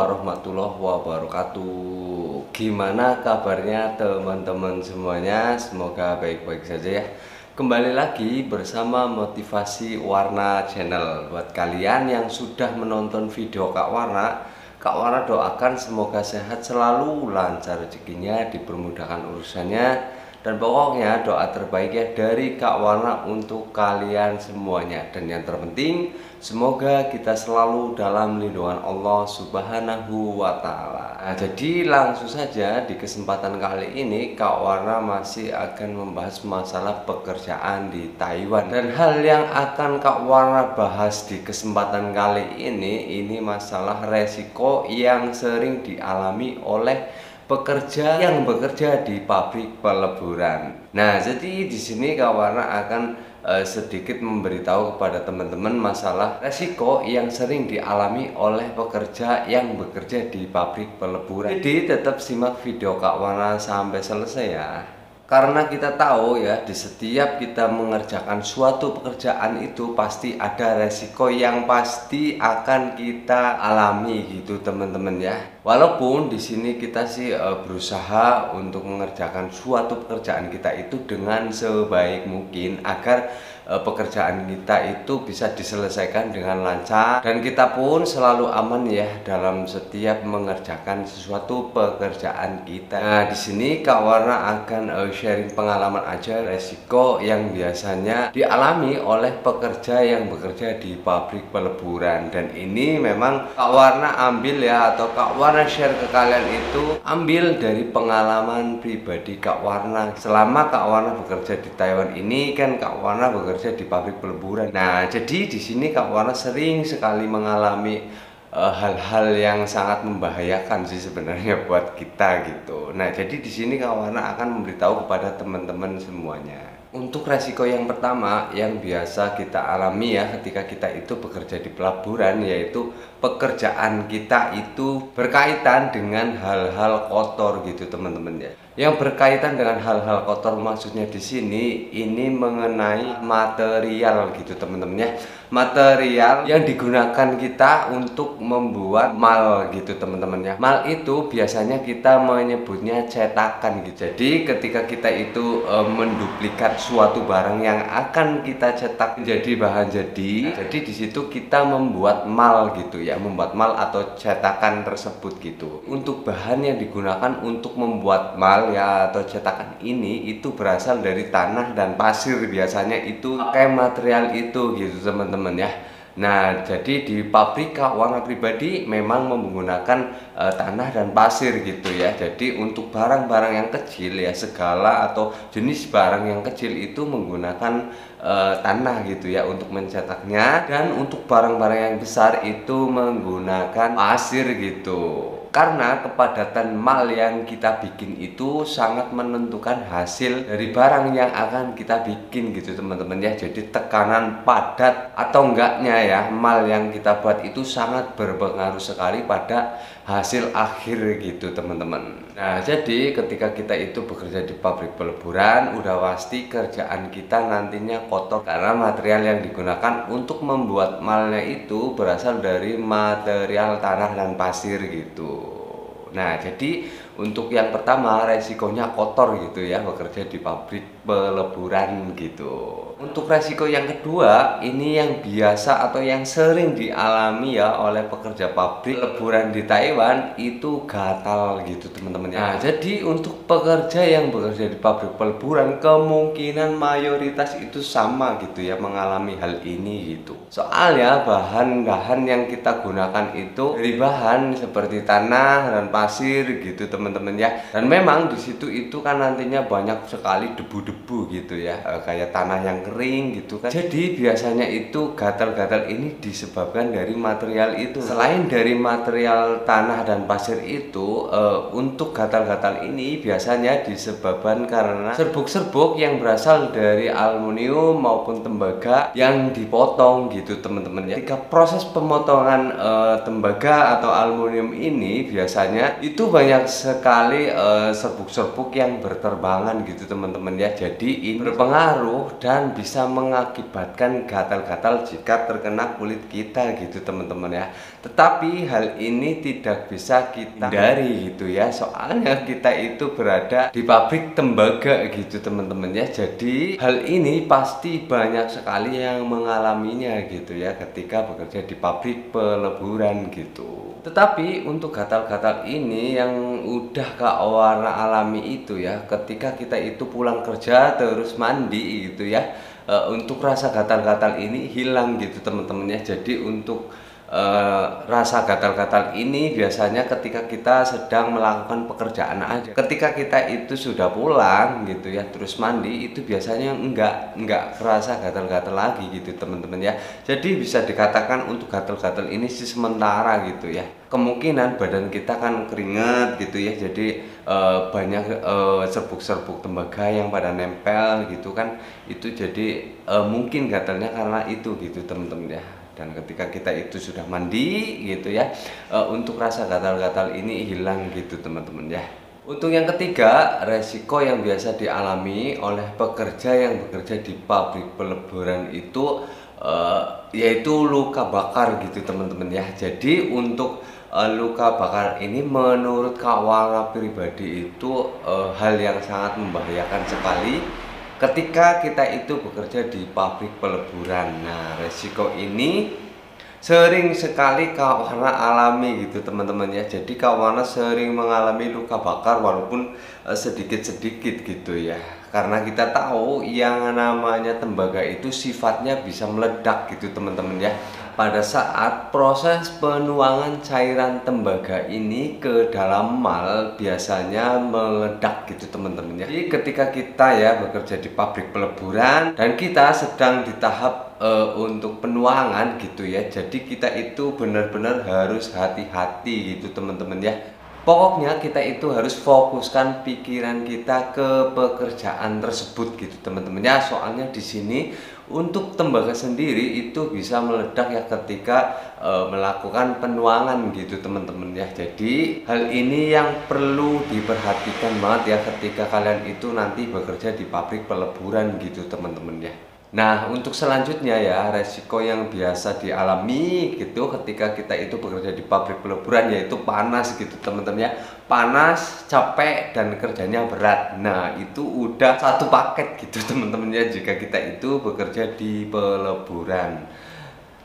warahmatullahi wabarakatuh. Gimana kabarnya teman-teman semuanya? Semoga baik-baik saja ya. Kembali lagi bersama Motivasi Warna Channel. Buat kalian yang sudah menonton video Kak Warna doakan semoga sehat selalu, lancar rezekinya, dipermudahkan urusannya. Dan pokoknya doa terbaik ya dari Kak Warna untuk kalian semuanya. Dan yang terpenting, semoga kita selalu dalam lindungan Allah Subhanahu wa Ta'ala. Nah, jadi langsung saja di kesempatan kali ini Kak Warna masih akan membahas masalah pekerjaan di Taiwan. Dan hal yang akan Kak Warna bahas di kesempatan kali ini masalah resiko yang sering dialami oleh pekerja yang bekerja di pabrik peleburan. Nah, jadi di sini Kak Warna akan sedikit memberitahu kepada teman-teman masalah resiko yang sering dialami oleh pekerja yang bekerja di pabrik peleburan. Jadi tetap simak video Kak Warna sampai selesai ya. Karena kita tahu ya, di setiap kita mengerjakan suatu pekerjaan itu pasti ada resiko yang pasti akan kita alami gitu teman-teman ya. Walaupun di sini kita sih berusaha untuk mengerjakan suatu pekerjaan kita itu dengan sebaik mungkin agar pekerjaan kita itu bisa diselesaikan dengan lancar dan kita pun selalu aman ya dalam setiap mengerjakan sesuatu pekerjaan kita. Nah, di sini Kak Warna akan sharing pengalaman aja resiko yang biasanya dialami oleh pekerja yang bekerja di pabrik peleburan, dan ini memang Kak Warna ambil ya, atau Kak Warna share ke kalian itu ambil dari pengalaman pribadi Kak Warna. Selama Kak Warna bekerja di Taiwan ini kan Kak Warna bekerja di pabrik peleburan. Nah, jadi di sini Kak Warna sering sekali mengalami hal-hal yang sangat membahayakan sih sebenarnya buat kita gitu. Nah, jadi di sini Kak Warna akan memberitahu kepada teman-teman semuanya. Untuk resiko yang pertama yang biasa kita alami ya ketika kita itu bekerja di pelaburan, yaitu pekerjaan kita itu berkaitan dengan hal-hal kotor gitu teman-teman ya. Yang berkaitan dengan hal-hal kotor maksudnya di sini ini mengenai material gitu teman-teman ya. Material yang digunakan kita untuk membuat mal gitu teman-teman ya. Mal itu biasanya kita menyebutnya cetakan gitu. Jadi ketika kita itu menduplikat suatu barang yang akan kita cetak menjadi bahan jadi di situ kita membuat mal gitu ya, membuat mal atau cetakan tersebut gitu. Untuk bahan yang digunakan untuk membuat mal ya atau cetakan ini itu berasal dari tanah dan pasir, biasanya itu pakai material itu gitu teman-teman ya. Nah, jadi di pabrik Kak Warna pribadi memang menggunakan tanah dan pasir gitu ya. Jadi untuk barang-barang yang kecil ya, segala atau jenis barang yang kecil itu menggunakan tanah gitu ya untuk mencetaknya, dan untuk barang-barang yang besar itu menggunakan pasir gitu. Karena kepadatan mal yang kita bikin itu sangat menentukan hasil dari barang yang akan kita bikin gitu teman-teman ya. Jadi tekanan padat atau enggaknya ya mal yang kita buat itu sangat berpengaruh sekali pada hasil akhir gitu teman-teman. Nah, jadi ketika kita itu bekerja di pabrik peleburan, udah pasti kerjaan kita nantinya kotor karena material yang digunakan untuk membuat malnya itu berasal dari material tanah dan pasir gitu. Nah, jadi untuk yang pertama resikonya kotor gitu ya bekerja di pabrik peleburan gitu. Untuk resiko yang kedua ini yang biasa atau yang sering dialami ya oleh pekerja pabrik peleburan di Taiwan itu gatal gitu teman-teman ya. Nah, jadi untuk pekerja yang bekerja di pabrik peleburan kemungkinan mayoritas itu sama gitu ya mengalami hal ini gitu. Soalnya bahan-bahan yang kita gunakan itu dari bahan seperti tanah dan pasir gitu teman-teman ya. Dan memang di situ itu kan nantinya banyak sekali debu-debu gitu ya, kayak tanah yang kering gitu kan. Jadi biasanya itu gatal-gatal ini disebabkan dari material itu. Selain dari material tanah dan pasir itu, untuk gatal-gatal ini biasanya disebabkan karena serbuk-serbuk yang berasal dari aluminium maupun tembaga yang dipotong gitu teman-teman ya. Ketika proses pemotongan tembaga atau aluminium ini biasanya itu banyak sekali serbuk-serbuk yang berterbangan gitu teman-teman ya. Jadi ini berpengaruh dan bisa mengakibatkan gatal-gatal jika terkena kulit kita gitu teman-teman ya. Tetapi hal ini tidak bisa kita hindari gitu ya, soalnya kita itu berada di pabrik tembaga gitu teman-teman ya. Jadi hal ini pasti banyak sekali yang mengalaminya gitu ya ketika bekerja di pabrik peleburan gitu. Tetapi untuk gatal-gatal ini yang udah Kak Warna alami itu ya, ketika kita itu pulang kerja terus mandi gitu ya, untuk rasa gatal-gatal ini hilang gitu teman-teman ya. Jadi untuk rasa gatal-gatal ini biasanya ketika kita sedang melakukan pekerjaan aja. Ketika kita itu sudah pulang gitu ya, terus mandi, itu biasanya enggak kerasa gatal-gatal lagi gitu teman-teman ya. Jadi bisa dikatakan untuk gatal-gatal ini sih sementara gitu ya. Kemungkinan badan kita kan keringat gitu ya, jadi banyak serbuk-serbuk tembaga yang pada nempel gitu kan, itu jadi mungkin gatalnya karena itu gitu teman-teman ya. Dan ketika kita itu sudah mandi gitu ya, untuk rasa gatal-gatal ini hilang gitu teman-teman ya. Untuk yang ketiga, resiko yang biasa dialami oleh pekerja yang bekerja di pabrik peleburan itu yaitu luka bakar gitu teman-teman ya. Jadi untuk luka bakar ini menurut Kak Warna pribadi itu hal yang sangat membahayakan sekali ketika kita itu bekerja di pabrik peleburan. Nah, resiko ini sering sekali Kak Warna alami gitu teman-teman ya. Jadi Kak Warna sering mengalami luka bakar walaupun sedikit-sedikit gitu ya. Karena kita tahu yang namanya tembaga itu sifatnya bisa meledak gitu teman-teman ya. Pada saat proses penuangan cairan tembaga ini ke dalam mal biasanya meledak gitu teman-teman ya. Jadi ketika kita ya bekerja di pabrik peleburan dan kita sedang di tahap untuk penuangan gitu ya, jadi kita itu benar-benar harus hati-hati gitu teman-teman ya. Pokoknya kita itu harus fokuskan pikiran kita ke pekerjaan tersebut gitu teman-teman ya. Soalnya di sini untuk tembaga sendiri itu bisa meledak ya ketika melakukan penuangan gitu teman-teman ya. Jadi hal ini yang perlu diperhatikan banget ya ketika kalian itu nanti bekerja di pabrik peleburan gitu teman-teman ya. Nah, untuk selanjutnya ya, resiko yang biasa dialami gitu ketika kita itu bekerja di pabrik peleburan yaitu panas gitu teman-teman ya. Panas, capek, dan kerjanya berat. Nah, itu udah satu paket gitu teman-teman ya jika kita itu bekerja di peleburan.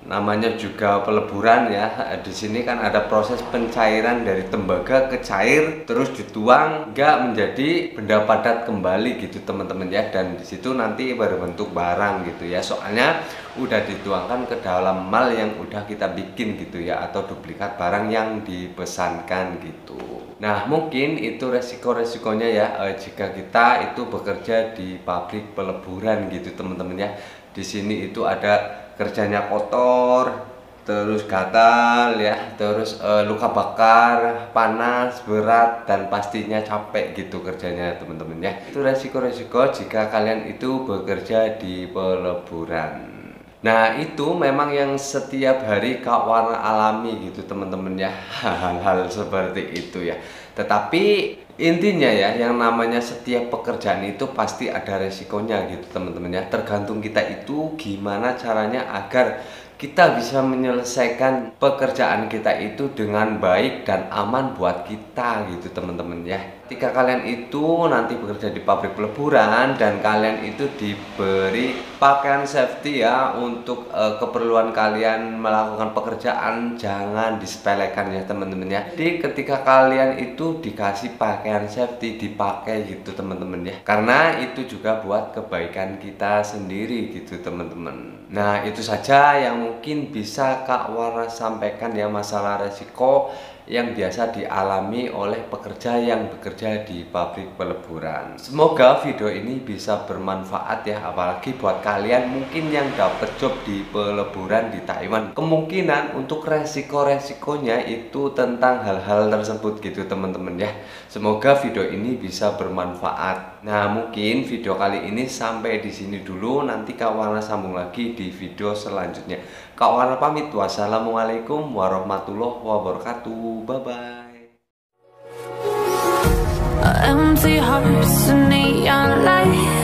Namanya juga peleburan ya. Di sini kan ada proses pencairan dari tembaga ke cair terus dituang hingga menjadi benda padat kembali gitu teman-teman ya. Dan di situ nanti berbentuk barang gitu ya. Soalnya udah dituangkan ke dalam mal yang udah kita bikin gitu ya, atau duplikat barang yang dipesankan gitu. Nah, mungkin itu resiko-resikonya ya jika kita itu bekerja di pabrik peleburan gitu teman-teman ya. Di sini itu ada kerjanya kotor, terus gatal ya, terus luka bakar, panas, berat, dan pastinya capek gitu kerjanya teman-teman ya. Itu resiko-resiko jika kalian itu bekerja di peleburan. Nah, itu memang yang setiap hari Kak Warna alami gitu teman-teman ya, hal-hal seperti itu ya. Tetapi intinya ya, yang namanya setiap pekerjaan itu pasti ada resikonya gitu teman-teman ya. Tergantung kita itu gimana caranya agar kita bisa menyelesaikan pekerjaan kita itu dengan baik dan aman buat kita gitu teman-teman ya. Ketika kalian itu nanti bekerja di pabrik peleburan dan kalian itu diberi pakaian safety ya untuk keperluan kalian melakukan pekerjaan, jangan disepelekan ya teman-teman ya. Jadi ketika kalian itu dikasih pakaian safety, dipakai gitu teman-teman ya, karena itu juga buat kebaikan kita sendiri gitu teman-teman. Nah, itu saja yang mungkin bisa Kak Warna sampaikan ya, masalah resiko yang biasa dialami oleh pekerja yang bekerja di pabrik peleburan. Semoga video ini bisa bermanfaat ya, apalagi buat kalian mungkin yang dapat job di peleburan di Taiwan. Kemungkinan untuk resiko-resikonya itu tentang hal-hal tersebut gitu teman-teman ya. Semoga video ini bisa bermanfaat. Nah, mungkin video kali ini sampai di sini dulu. Nanti Kak Warna sambung lagi di video selanjutnya. Kak Warna pamit. Wassalamualaikum warahmatullahi wabarakatuh. Bye bye. empty hearts and neon lights.